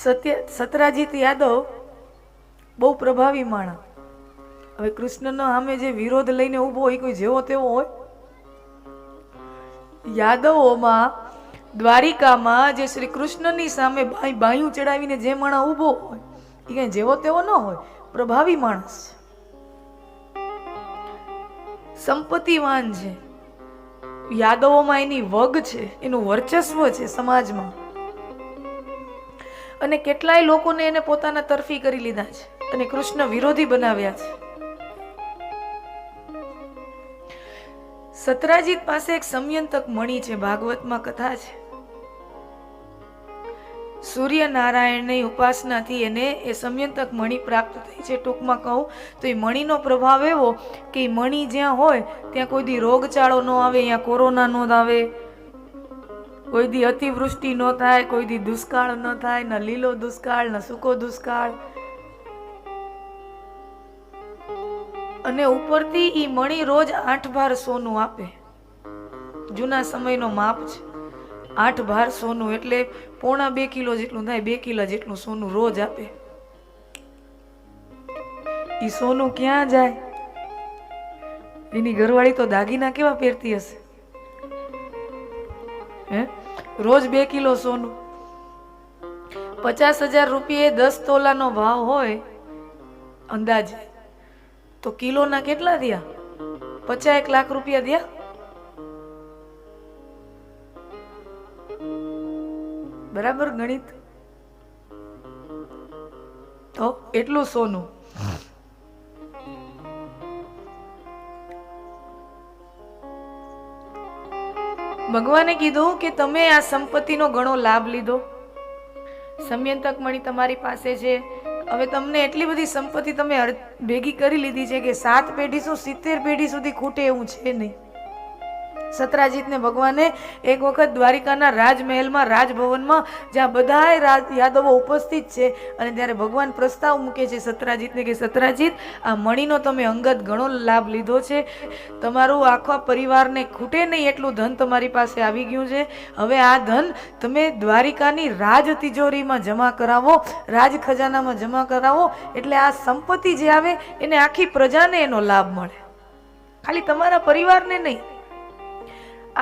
સત્રાજીત યાદવ બહુ પ્રભાવી માણસ. હવે કૃષ્ણનો સામે જે વિરોધ લઈને ઊભો હોય કોઈ જેવો તેવો હોય? યાદવોમાં દ્વારિકામાં જે શ્રી કૃષ્ણની સામે બાયું ચડાવીને જે માણસ ઊભો હોય એ કઈ જેવો તેવો ન હોય, પ્રભાવી માણસ છે, સંપત્તિવાન છે. યાદવોમાં એની વગ છે, એનું વર્ચસ્વ છે સમાજમાં, અને કેટલાય લોકોને એને પોતાના તરફી કરી લીધા છે અને કૃષ્ણ વિરોધી બનાવ્યા છે. સત્રાજીત પાસે એક સમયંતક મણિ છે, ભાગવતમાં કથા છે. સૂર્યનારાયણની ઉપાસનાથી એને એ સમયંતક મણિ પ્રાપ્ત થઈ છે. ટૂંકમાં કહું તો એ મણિનો પ્રભાવ એવો કે મણિ જ્યાં હોય ત્યાં કોઈ દી રોગચાળો ન આવે, અહીંયા કોરોના ન આવે, કોઈ દી અતિવૃષ્ટિ ન થાય, કોઈ દી દુષ્કાળ ન થાય, ન લીલો દુષ્કાળ ન સૂકો દુષ્કાળ. અને ઉપરથી ઈ મણિ રોજ 8 ભાર સોનું આપે. જૂના સમયનો માપ છે, 8 ભાર સોનું એટલે 1.5 કિલો જેટલું થાય, 2 કિલો જેટલું સોનું રોજ આપે. ઈ સોનું ક્યાં જાય? એની ઘરવાળી તો દાગીના કેવા પહેરતી હશે હે? રોજ 2 કિલો સોનું, 50,000 રૂપિયે 10 તોલાનો ભાવ હોય અંદાજે, તો કિલોના કેટલા થયા? 51 લાખ રૂપિયા થયા. બરાબર ગણિત? તો એટલું સોનું. ભગવાને કીધું કે તમે આ સંપત્તિનો ઘણો લાભ લીધો, સમયંતક મણિ તમારી પાસે છે, હવે તમને એટલી બધી સંપત્તિ તમે ભેગી કરી લીધી છે કે 7 પેઢી શું 70 પેઢી સુધી ખૂટે એવું છે નહીં. સત્રાજીતને ભગવાને એક વખત દ્વારિકાના રાજમહેલમાં, રાજભવનમાં, જ્યાં બધા યાદવો ઉપસ્થિત છે, અને ત્યારે ભગવાન પ્રસ્તાવ મૂકે છે સત્રાજીતને કે સત્રાજીત, આ મણિનો તમે અંગત ઘણો લાભ લીધો છે, તમારું આખા પરિવારને ખૂટે નહીં એટલું ધન તમારી પાસે આવી ગયું છે. હવે આ ધન તમે દ્વારિકાની રાજ તિજોરીમાં જમા કરાવો, રાજ ખજાનામાં જમા કરાવો, એટલે આ સંપત્તિ જે આવે એને આખી પ્રજાને એનો લાભ મળે, ખાલી તમારા પરિવારને નહીં,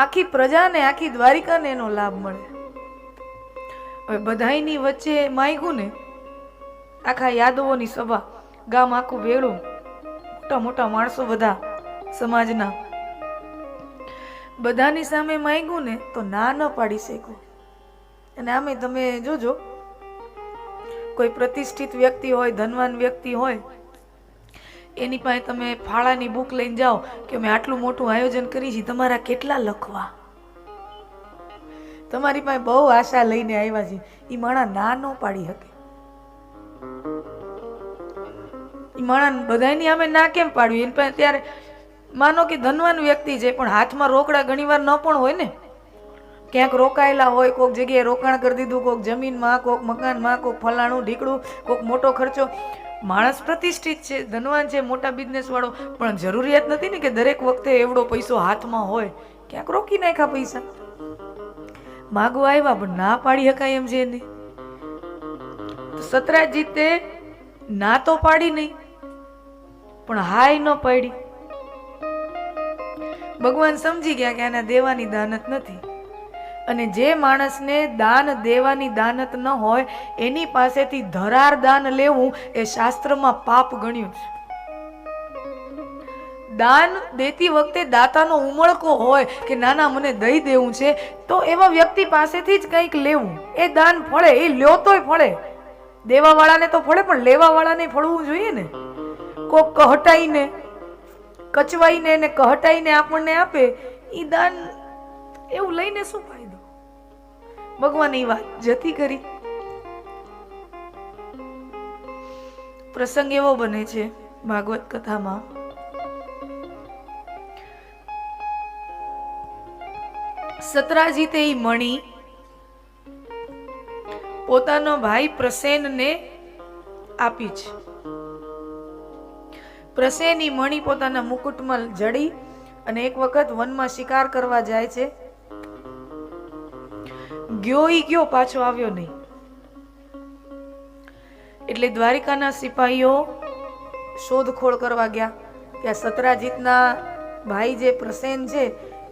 આખી પ્રજાને, આખી દ્વારિકાને એનો લાભ મળે. હવે બધાઈની વચ્ચે માંગ્યું ને, આખા યાદવોની સભા, ગામ આખું ભેળું, મોટા મોટા માણસો બધા સમાજના, બધાની સામે માંગ્યું ને તો ના ન પાડી શકો. અને આમે તમે જોજો, કોઈ પ્રતિષ્ઠિત વ્યક્તિ હોય, ધનવાન વ્યક્તિ હોય, એની પાસે તમે ફાળાની બુક લઈને જાઓ કે અમે આટલું મોટું આયોજન કરી છે, તમારા કેટલા લખવા? તમારી પાસે બહુ આશા લઈને આવ્યા છે, એ માણા ના ન પાડી શકે. એ માણા બધાની આમે ના કેમ પાડવી? એની પાસે ત્યારે માનો કે ધનવાન વ્યક્તિ છે, પણ હાથમાં રોકડા ઘણીવાર ન પણ હોય ને, ક્યાંક રોકાયેલા હોય, કોઈક જગ્યાએ રોકાણ કરી દીધું, કોઈક જમીનમાં, કોઈક મકાનમાં, કોઈક ફલાણું ઢીકડું, કોઈક મોટો ખર્ચો. માણસ પ્રતિષ્ઠિત છે, ધનવાન છે, મોટા બિઝનેસ વાળો, પણ જરૂરિયાત નથી ને કે દરેક વખતે એવડો પૈસો હાથમાં હોય. ક્યાંક રોકી નાખ્યા પૈસા, માગવા આવ્યા પણ ના પાડી શકાય એમ છે નહીં. સત્રાજીતે ના તો પાડી નહીં, પણ હાય ન પાડી. ભગવાન સમજી ગયા કે આના દેવાની દાનત નથી, અને જે માણસને દાન દેવાની દાનત ન હોય એની પાસેથી ધરાર દાન લેવું એ શાસ્ત્રમાં પાપ ગણ્યું છે. દાન દેતી વખતે દાતાનો ઉમળકો હોય કે નાના મને દઈ દેવું છે, તો એવા વ્યક્તિ પાસેથી જ કંઈક લેવું, એ દાન ફળે. એ લ્યો તોય ફળે, દેવા વાળાને તો ફળે, પણ લેવા વાળાને ફળવું જોઈએ ને. કોક કહટાઈને, કચવાઈને ને કહટાઈને આપણને આપે, એ દાન, એવું લઈને શું ફાયદો? ભગવાન એ વાત જતી કરી. પ્રસંગ એવો બને છે ભાગવત કથામાં, સત્રાજીતે એ મણિ પોતાનો ભાઈ પ્રસેનને આપી છે. પ્રસેન એ મણિ પોતાના મુકુટમાં જડી અને એક વખત વનમાં શિકાર કરવા જાય છે. ગયો, પાછો આવ્યો નહીં. એટલે દ્વારિકાના સિપાહીઓ શોધખોળ કરવા ગયા કે સતરાજીતના ભાઈ જે પ્રસેન છે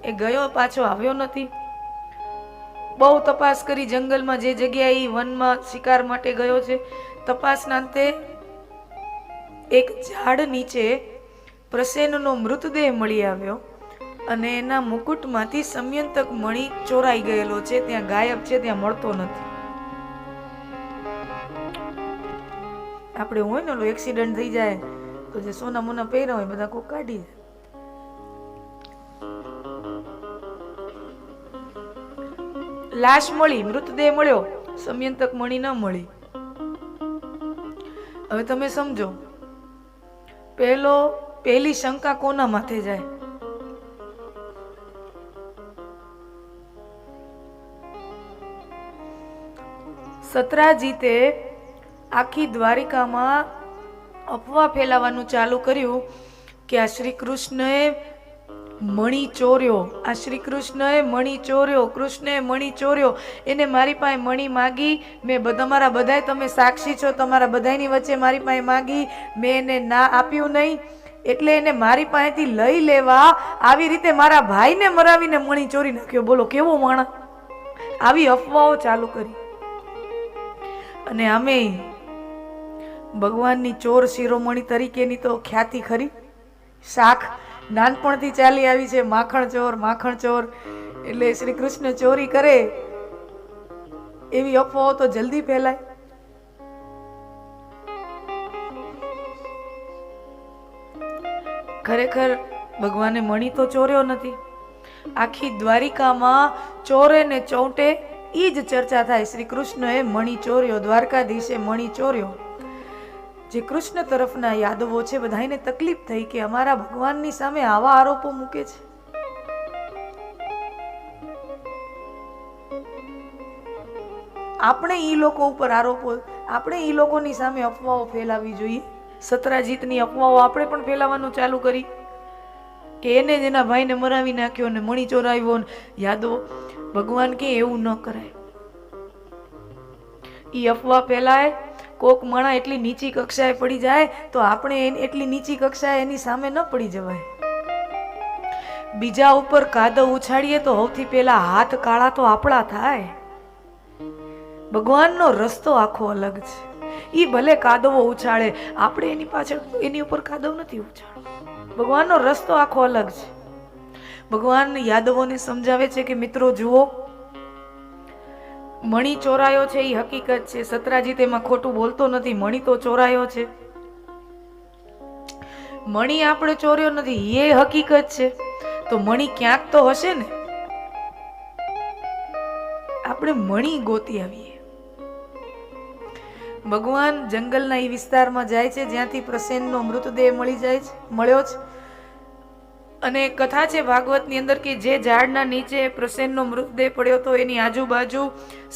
એ ગયો, પાછો આવ્યો નથી. બહુ તપાસ કરી, જંગલમાં જે જગ્યાએ વનમાં શિકાર માટે ગયો છે. તપાસના અંતે એક ઝાડ નીચે પ્રસેનનો મૃતદેહ મળી આવ્યો અને એના મુકુટમાંથી સમયંતક મણિ ચોરાઈ ગયેલો છે, ત્યાં ગાયબ છે, ત્યાં મળતો નથી. આપણે હોય ને ઓલો એક્સિડન્ટ થઈ જાય તો જે સોના મોના પહેર્યા હોય બધા કોઈ કાઢી જાય. લાશ મળી, મૃતદેહ મળ્યો, સમયંતક મણિ ન મળી. હવે તમે સમજો, પહેલી શંકા કોના માથે જાય? સતરાજીતે આખી દ્વારિકામાં અફવા ફેલાવાનું ચાલુ કર્યું કે આ શ્રી કૃષ્ણએ મણિ ચોર્યો, આ શ્રી કૃષ્ણએ મણિ ચોર્યો, કૃષ્ણએ મણિ ચોર્યો. એને મારી પાસે મણિ માગી, મેં તમારા બધાય, તમે સાક્ષી છો, તમારા બધાની વચ્ચે મારી પાસે માગી, મેં એને ના આપ્યું નહીં, એટલે એને મારી પાસેથી લઈ લેવા આવી રીતે મારા ભાઈને મરાવીને મણિ ચોરી નાખ્યો. બોલો કેવો માણસ! આવી અફવાઓ ચાલુ કરી. અને આમે ભગવાનની ચોર શિરોમણી તરીકેની તો ખ્યાતિ ખરી. શાખ નાનપણથી ચાલી આવી છે, માખણ ચોર, માખણ ચોર. એટલે શ્રી કૃષ્ણ ચોરી કરે એવી અફવાઓ તો જલ્દી ફેલાય. ખરેખર ભગવાને મણિ તો ચોર્યો નથી. આખી દ્વારિકામાં ચોરે ને ચૌટે ઈ જ ચર્ચા થાય, શ્રી કૃષ્ણએ મણિ ચોર્યો, દ્વારકાધીશે મણિ ચોર્યો. જે કૃષ્ણ તરફના યાદવો છે બધાને તકલીફ થઈ કે અમારા ભગવાનની સામે આવા આરોપો મૂકે છે. આપણે ઈ લોકો ઉપર આરોપો, આપણે ઈ લોકોની સામે અફવાઓ ફેલાવી જોઈએ. સતરાજીતની અફવાઓ આપણે પણ ફેલાવાનું ચાલુ કરી કે એને જ એના ભાઈને મરાવી નાખ્યો ને મણિ ચોરાવ્યો. યાદવો, ભગવાન કે એવું ન કરાય. ઈ અફવા ફેલાય, કોક માણા એટલી નીચી કક્ષાએ પડી જાય તો આપણે એટલી નીચી કક્ષાએ એની સામે ન પડી જવાય. બીજા ઉપર કાદવ ઉછાળીએ તો સૌથી પહેલા હાથ કાળા તો આપણા થાય. ભગવાનનો રસ્તો આખો અલગ છે. ઈ ભલે કાદવો ઉછાળે, આપણે એની પાછળ એની ઉપર કાદવ નથી ઉછાળો. ભગવાનનો રસ્તો આખો અલગ છે. ભગવાન યાદવોને સમજાવે છે કે મિત્રો જુઓ, મણિ ચોરાયો છે એ હકીકત છે. સતરાજીત એમાં ખોટું બોલતો નથી. મણિ તો ચોરાયો છે. મણિ આપણે ચોર્યો નથી એ હકીકત છે. તો મણિ ક્યાંક તો હશે ને. આપણે મણિ ગોતી આવીએ. ભગવાન જંગલના એ વિસ્તારમાં જાય છે જ્યાંથી પ્રસેનનો મૃતદેહ મળ્યો છે. અને કથા છે ભાગવતની અંદર કે જે ઝાડના નીચે પ્રસેનનો મૃતદેહ પડ્યો તો એની આજુબાજુ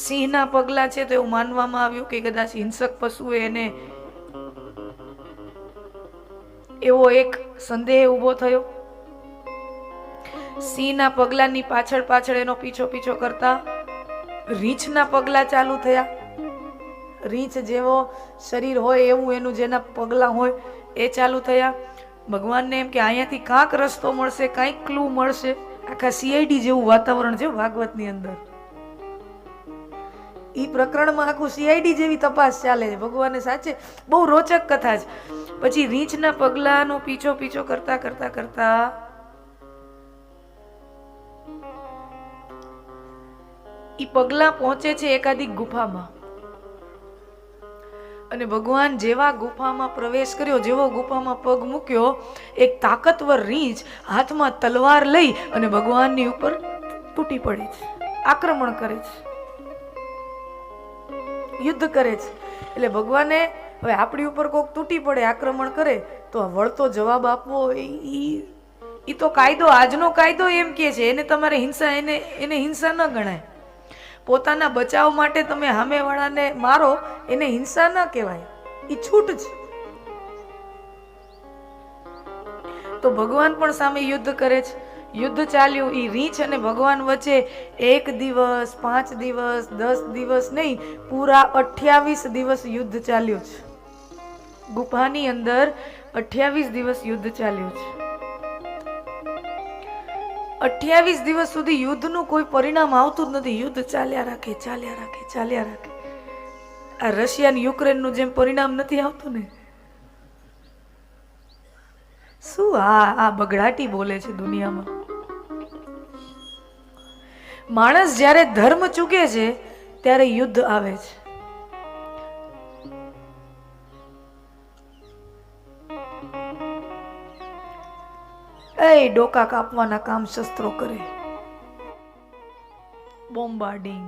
સિંહના પગલા છે, તો એવું માનવામાં આવ્યું કે કદાચ હિંસક પશુએ એને, એવો એક સંદેહ ઊભો થયો. સિંહના પગલાની પાછળ પાછળ એનો પીછો કરતા રીંછના પગલા ચાલુ થયા. રીંછ જેવો શરીર હોય એવું એનું જેના પગલા હોય એ ચાલુ થયા. ભગવાનને એમ કે અહીંયાથી કાંક રસ્તો મળશે, કાંઈક ક્લુ મળશે. આખા સીઆઈડી જેવું વાતાવરણ છે ભાગવતની અંદર. ઈ પ્રકરણમાં આખું સીઆઈડી જેવી તપાસ ચાલે છે. ભગવાને સાચે બહુ રોચક કથા છે. પછી રીંછના પગલાનો પીછો કરતા ઈ પગલા પહોંચે છે એકાદી ગુફામાં. અને ભગવાન જેવા ગુફામાં પ્રવેશ કર્યો, જેવો ગુફામાં પગ મૂક્યો, એક તાકતવર રીંછ હાથમાં તલવાર લઈ અને ભગવાનની ઉપર તૂટી પડે છે, આક્રમણ કરે છે, યુદ્ધ કરે છે. એટલે ભગવાને હવે આપણી ઉપર કોક તૂટી પડે, આક્રમણ કરે તો વળતો જવાબ આપવો ઈ તો કાયદો, આજનો કાયદો એમ કે છે એને તમારે હિંસા, એને હિંસા ન ગણાય. પોતાના બચાવ માટે તમે સામેવાળાને મારો એને હિંસા ન કહેવાય, એ છૂટ છે. તો ભગવાન પણ સામે યુદ્ધ કરે છે. યુદ્ધ ચાલ્યું. એ રીંછ અને ભગવાન વચ્ચે 1 દિવસ, 5 દિવસ, 10 દિવસ નહીં, પૂરા 28 દિવસ યુદ્ધ ચાલ્યું છે. ગુફાની અંદર 28 દિવસ યુદ્ધ ચાલ્યું છે. 28 દિવસ સુધી યુદ્ધનું કોઈ પરિણામ આવતું જ નથી. યુદ્ધ ચાલ્યા રાખે, ચાલ્યા રાખે, ચાલ્યા રાખે. આ રશિયા અને યુક્રેનનું જેમ પરિણામ નથી આવતું ને. શું આ બગડાટી બોલે છે દુનિયામાં. માણસ જ્યારે ધર્મ ચૂકે છે ત્યારે યુદ્ધ આવે છે. એ ડોકા કાપવાના કામ શસ્ત્રો કરે, બોમ્બાર્ડિંગ,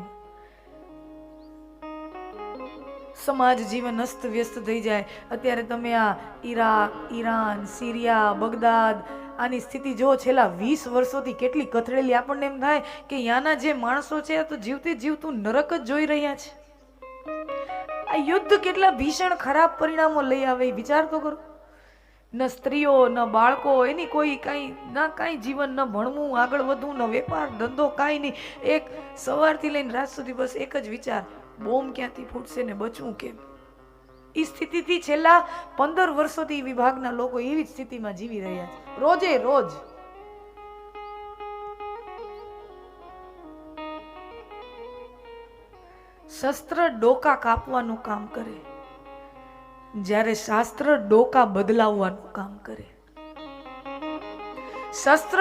સમાજ જીવન અસ્ત વ્યસ્ત થઈ જાય. અત્યારે તમે આ ઈરાક, ઈરાન, સિરિયા, બગદાદ આની સ્થિતિ જો છેલ્લા 20 વર્ષોથી કેટલી કથળેલી. આપણને એમ થાય કે ત્યાંના જે માણસો છે તો જીવતી જીવતું નરક જ જોઈ રહ્યા છે. આ યુદ્ધ કેટલા ભીષણ ખરાબ પરિણામો લઈ આવે વિચાર તો કરો. ન સ્ત્રીઓ, ન બાળકો, એની કોઈ કાંઈ જીવન, ન ભણવું, આગળ વધવું, ન વેપાર ધંધો, કાંઈ નહીં. એક સવારથી લઈને રાત સુધી બસ એક જ વિચાર, બોમ્બ ક્યાંથી ફૂટશે ને બચવું કેમ. એ સ્થિતિથી છેલ્લા 15 વર્ષોથી વિભાગના લોકો એવી જ સ્થિતિમાં જીવી રહ્યા છે. રોજે રોજ શસ્ત્ર ડોકા કાપવાનું કામ કરે, જ્યારે શાસ્ત્ર ડોકા બદલાવવાનું કામ કરે. શસ્ત્ર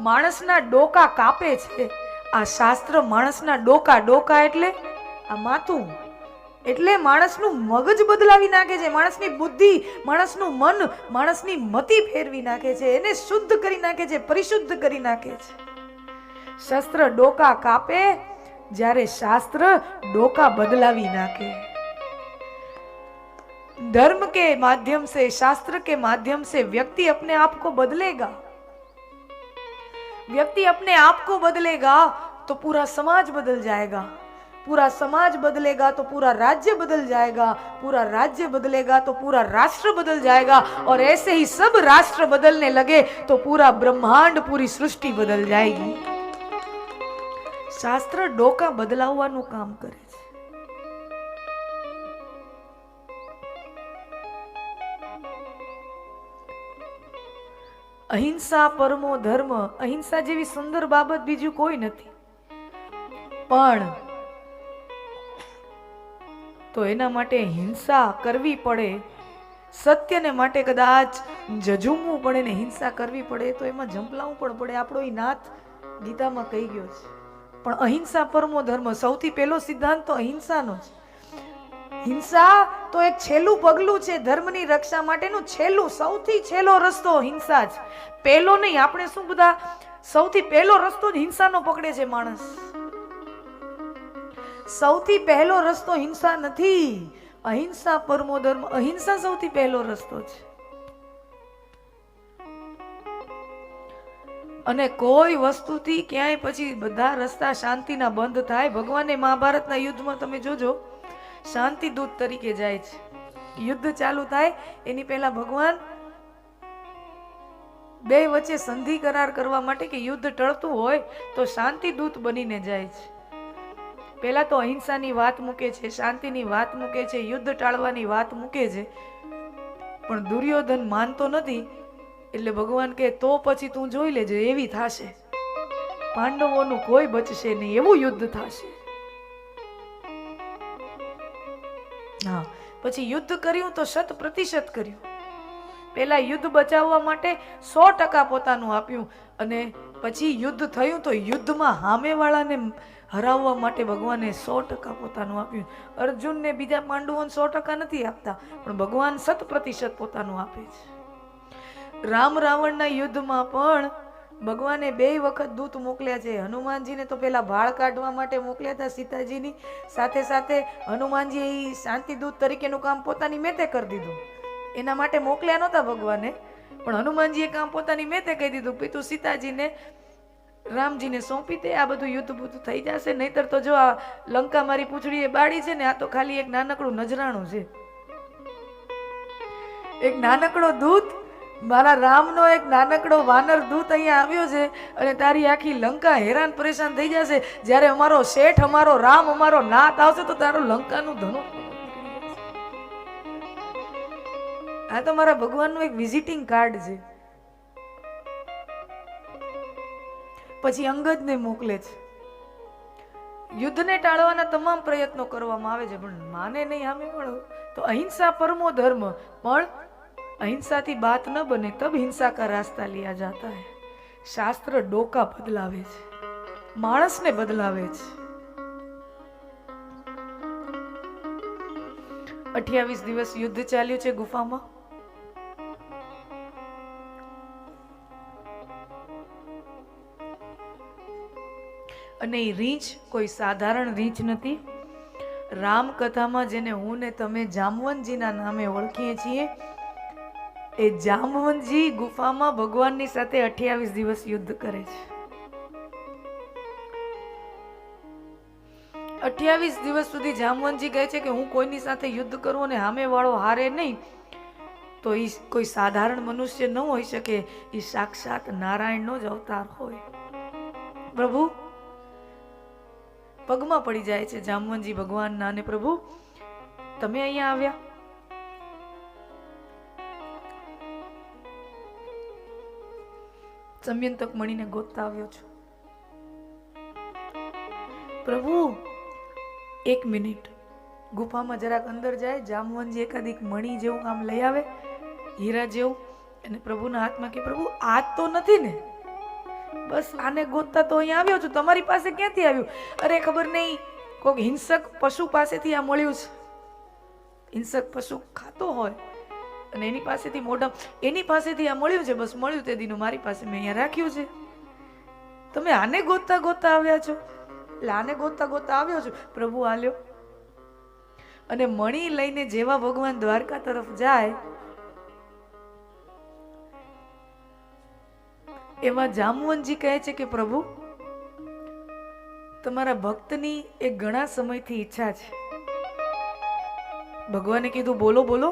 માણસના ડોકા કાપે છે, આ શાસ્ત્ર માણસના ડોકા એટલે આ માથું, એટલે માણસનું મગજ બદલાવી નાખે છે, માણસની બુદ્ધિ, માણસનું મન, માણસની મતિ ફેરવી નાખે છે, એને શુદ્ધ કરી નાખે છે, પરિશુદ્ધ કરી નાખે છે. શસ્ત્ર ડોકા કાપે, જ્યારે શાસ્ત્ર ડોકા બદલાવી નાખે. धर्म के माध्यम से, शास्त्र के माध्यम से व्यक्ति अपने आप को बदलेगा. व्यक्ति अपने आप को बदलेगा तो पूरा समाज बदल जाएगा. पूरा समाज बदलेगा तो पूरा राज्य बदल जाएगा. पूरा राज्य बदलेगा तो पूरा राष्ट्र बदल जाएगा. और ऐसे ही सब राष्ट्र बदलने लगे तो पूरा ब्रह्मांड, पूरी सृष्टि बदल जाएगी. शास्त्र डोका बदलावવાનું કામ કરે છે. અહિંસા પરમો ધર્મ. અહિંસા જેવી સુંદર બાબત બીજું કોઈ નથી. પણ તો એના માટે હિંસા કરવી પડે, સત્યને માટે કદાચ જજુમવું પડે ને હિંસા કરવી પડે તો એમાં ઝંપલાવું પણ પડે. આપણો એ નાથ ગીતામાં કહી ગયો છે. પણ અહિંસા પરમો ધર્મ, સૌથી પહેલો સિદ્ધાંત તો અહિંસાનો છે. હિંસા તો એક છેલ્લું પગલું છે ધર્મની રક્ષા માટેનું. સૌથી છેલ્લો રસ્તો હિંસા જ. પહેલો નહીં. આપણે શું બધા સૌથી પહેલો રસ્તો જ હિંસાનો પકડે છે માણસ. સૌથી પહેલો રસ્તો હિંસા નથી. અહિંસા પરમો ધર્મ. અહિંસા સૌથી પહેલો રસ્તો છે. અને કોઈ વસ્તુથી ક્યાંય પછી બધા રસ્તા શાંતિના બંધ થાય. ભગવાને મહાભારતના યુદ્ધમાં તમે જોજો, શાંતિ દૂત તરીકે જાય છે. યુદ્ધ ચાલુ થાય એની પહેલા ભગવાન બે વચ્ચે સંધિ કરાર કરવા માટે કે યુદ્ધ ટળતું હોય તો શાંતિ દૂત બનીને જાય છે. પહેલા તો અહિંસાની વાત મૂકે છે, શાંતિની વાત મૂકે છે, યુદ્ધ ટાળવાની વાત મૂકે છે. પણ દુર્યોધન માનતો નથી. એટલે ભગવાન કહે તો પછી તું જોઈ લેજે, એવી થશે, પાંડવોનું કોઈ બચશે નહીં, એવું યુદ્ધ થશે. હા, પછી યુદ્ધ કર્યું તો 100% કર્યું. પહેલા યુદ્ધ બચાવવા માટે 100% પોતાનું આપ્યું. અને પછી યુદ્ધ થયું તો યુદ્ધમાં સામેવાળાને હરાવવા માટે ભગવાને 100% પોતાનું આપ્યું. અર્જુનને બીજા પાંડવોને 100% નથી આપતા, પણ ભગવાન 100% પોતાનું આપે છે. રામ રાવણના યુદ્ધમાં પણ ભગવાને 2 વખત દૂત મોકલ્યા છે. હનુમાનજીને તો પેલા ભાળ કાઢવા માટે મોકલ્યા હતા સીતાજીની, સાથે સાથે હનુમાનજી શાંતિ દૂત તરીકેનું કામ પોતાની મેતે કરી દીધું. એના માટે મોકલ્યા નહોતા ભગવાને, પણ હનુમાનજીએ કામ પોતાની મેતે કહી દીધું. પિતું સીતાજીને રામજીને સોંપી દે, આ બધું યુદ્ધ બધું થઈ જશે. નહીતર તો જો આ લંકા મારી પૂંછડીએ બાળી છે ને, આ તો ખાલી એક નાનકડું નજરાણું છે. એક નાનકડો દૂત, મારા રામનો એક નાનકડો વાનર દૂત અહીંયા આવ્યો છે અને તારી આખી લંકા હેરાન પરેશાન થઈ જશે. જ્યારે અમારો શેઠ, અમારો રામ, અમારો નાથ આવશે તો તારું લંકાનું ધનુષ. આ તો મારા ભગવાનનું એક વિઝિટિંગ કાર્ડ છે. પછી અંગદને મોકલે છે. યુદ્ધને ટાળવાના તમામ પ્રયત્નો કરવામાં આવે છે, પણ માને નહીં સામે વાળો. તો અહિંસા પરમો ધર્મ, પણ અહિંસાથી બાત ન બને તબ હિંસા કા રાસ્તા લિયા જાતા હૈ. શાસ્ત્ર ડોકા બદલાવે છે, માણસને બદલાવે છે. 28 દિવસ યુદ્ધ ચાલ્યું છે ગુફામાં. અને એ રીંછ કોઈ સાધારણ રીંછ નથી. રામકથામાં જેને હું ને તમે જામવંતજીના નામે ઓળખીએ છીએ, એ જામવંતજી ગુફામાં ભગવાનની સાથે 28 દિવસ યુદ્ધ કરે છે. 28 દિવસ સુધી જામવંતજી કહે છે કે હું કોઈની સાથે યુદ્ધ કરું અને સામે વાળો હારે નહીં, તો એ કોઈ સાધારણ મનુષ્ય ન હોઈ શકે. એ સાક્ષાત નારાયણનો જ અવતાર હોય. પ્રભુ પગમાં પડી જાય છે જામવંતજી ભગવાનના, અને પ્રભુ તમે અહીંયા આવ્યા. સમયંતક મણીને ગોતતા આવ્યો છું. પ્રભુ 1 મિનિટ. ગુફામાં જરાક અંદર જાય. જામવંતજી એકાદીક મણી જેવું આમ લઈ આવે, હીરા જેવું, અને પ્રભુના હાથમાં કે પ્રભુ આ તો નથી ને? બસ આને ગોતતા તો અહીંયા આવ્યો છું. તમારી પાસે ક્યાંથી આવ્યું? અરે ખબર નહીં, કોઈક હિંસક પશુ પાસેથી આ મળ્યું છે. હિંસક પશુ ખાતો હોય અને એની પાસેથી એની પાસેથી આ મળ્યું છે. બસ મળ્યું તે દીનું મારી પાસે મેં અહીંયા રાખ્યું છે. તમે આને ગોતતા ગોતતા આવ્યા છો? એટલે આને ગોતતા ગોતતા આવ્યો છું. પ્રભુ આલ્યો. અને મણી લઈને જેવા ભગવાન દ્વારકા તરફ જાય, એમાં જામવંતજી કહે છે કે પ્રભુ તમારા ભક્તની એક ઘણા સમયથી ઈચ્છા છે. ભગવાને કીધું બોલો બોલો,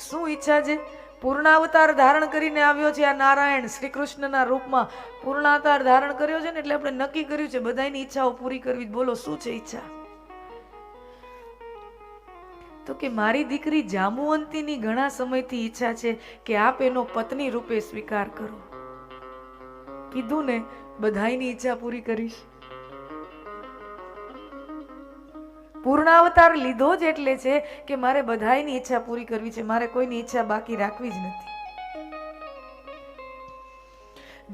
શું ઈચ્છા છે? પૂર્ણાવતાર ધારણ કરીને આવ્યો છે આ નારાયણ શ્રી કૃષ્ણના રૂપમાં. પૂર્ણાવતાર ધારણ કર્યો છે ને, એટલે આપણે નક્કી કર્યું છે બધાની ઈચ્છાઓ પૂરી કરવી. બોલો શું છે ઈચ્છા? તો કે મારી દીકરી જામવંતીની ઘણા સમયથી ઈચ્છા છે કે આપ એનો પત્ની રૂપે સ્વીકાર કરો. કીધું ને, બધાની ઈચ્છા પૂરી કરીશ. પૂર્ણાવતાર લીધો જ એટલે છે કે મારે બધાની ઈચ્છા પૂરી કરવી છે, મારે કોઈની ઈચ્છા બાકી રાખવી જ નથી.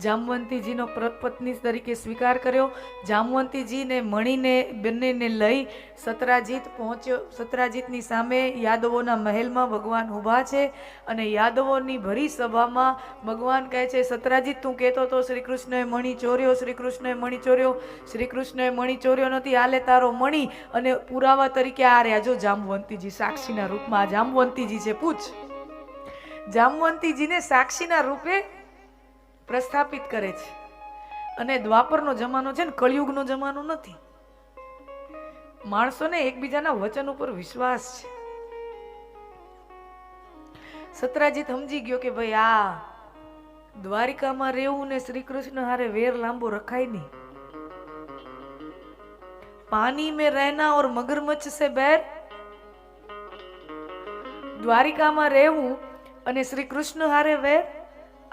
જામવંતીજીનો પત્ની તરીકે સ્વીકાર કર્યો. જામવંતીજીને મણીને બંનેને લઈ સતરાજીત પહોંચ્યો. સતરાજીતની સામે યાદવોના મહેલમાં ભગવાન ઊભા છે, અને યાદવોની ભરી સભામાં ભગવાન કહે છે, સતરાજીત તું કહેતો તો શ્રી કૃષ્ણએ મણી ચોર્યો, શ્રી કૃષ્ણએ મણી ચોર્યો. શ્રી કૃષ્ણએ મણી ચોર્યો નથી, આલે તારો મણી. અને પુરાવા તરીકે આ રહ્યા જો જામવંતીજી સાક્ષીના રૂપમાં. જામવંતીજી છે, પૂછ. જામવંતીજીને સાક્ષીના રૂપે પ્રસ્થાપિત કરે છે. અને દ્વાપરનો જમાનો છે ને, કળિયુગનો જમાનો નથી. માણસોને એકબીજાના વચન ઉપર વિશ્વાસ છે. સતરાજીત સમજી ગયો કે ભાઈ આ દ્વારિકામાં રહેવું ને શ્રી કૃષ્ણ હારે વેર લાંબો રખાય નહીં. પાણી में रहना और मगरमच्छ से बैर. દ્વારિકામાં રહેવું અને શ્રી કૃષ્ણ હારે વેર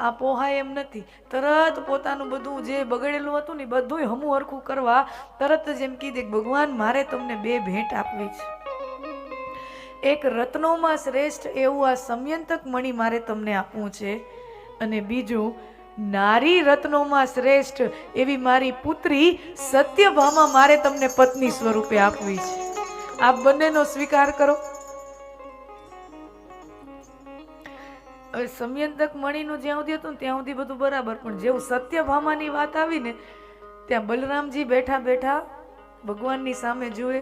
આ પોહાય એમ નથી. તરત પોતાનું બધું જે બગડેલું હતું ને બધું હમું હરખું કરવા તરત જ એમ કીધે કે ભગવાન મારે તમને 2 ભેટ આપવી છે. એક રત્નોમાં શ્રેષ્ઠ એવું આ સમયંતક મણી મારે તમને આપવું છે, અને બીજું નારી રત્નોમાં શ્રેષ્ઠ એવી મારી પુત્રી સત્યભામા મારે તમને પત્ની સ્વરૂપે આપવી છે. આપ બંનેનો સ્વીકાર કરો. હવે સમયંતક મણીનું જ્યાં સુધી હતું ત્યાં સુધી બધું બરાબર, પણ જેવું સત્યભામાની વાત આવી ને, ત્યાં બલરામજી બેઠા બેઠા ભગવાનની સામે જુએ,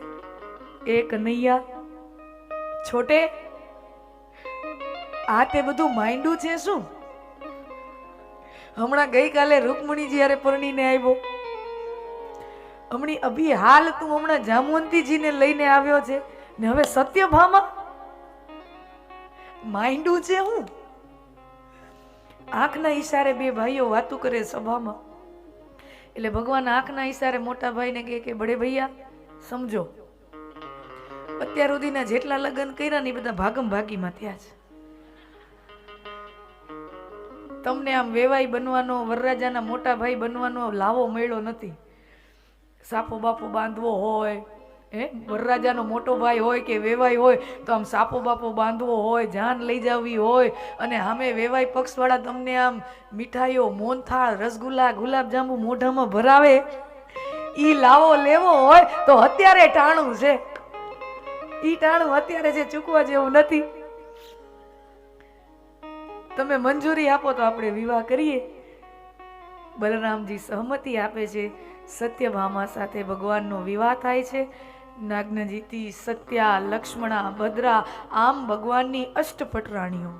એ કનૈયા છોટે આ તે બધું માંડ્યું છે શું? હમણાં ગઈકાલે રૂકમણીજી હારે પરણીને આવ્યો, હમણી અભી હાલ તું હમણાં જામવંતીજીને લઈને આવ્યો છે ને હવે સત્યભામા માંડ્યું છે હું? આંખના ઈશારે 2 ભાઈઓ વાતું કરે સભામાં. એટલે ભગવાન આંખના ઈશારે મોટા ભાઈને કહે કે બડે ભૈયા સમજો, અત્યાર સુધીના જેટલા લગ્ન કર્યા ને એ બધા ભાગમ ભાગીમાં થયા છે. તમને આમ વેવાઈ બનવાનો, વરરાજાના મોટા ભાઈ બનવાનો લાવો મળ્યો નથી. સાપો બાપો બાંધવો હોય, વરરાજાનો મોટો ભાઈ હોય કે વેવાઈ હોય તો આમ સાપો બાપો બાંધવો હોય, જાન લઈ જવી હોય, અને સામે વેવાઈ પક્ષવાળા તમને આમ મીઠાઈઓ, મોહનથાળ, રસગુલ્લા, ગુલાબજાંબુ મોઢામાં ભરાવે, ઈ લાવો લેવો હોય તો અત્યારે ટાણું છે. ઈ ટાણું અત્યારે છે, ચૂકવા જેવું નથી. તમે મંજૂરી આપો તો આપણે વિવાહ કરીએ. બલરામજી સહમતિ આપે છે. સત્યભામા સાથે ભગવાનનો વિવાહ થાય છે. નાગ્નજીતી, સત્યા, લક્ષ્મણા, ભદ્રા, આમ ભગવાનની અષ્ટપટ રાણીઓ.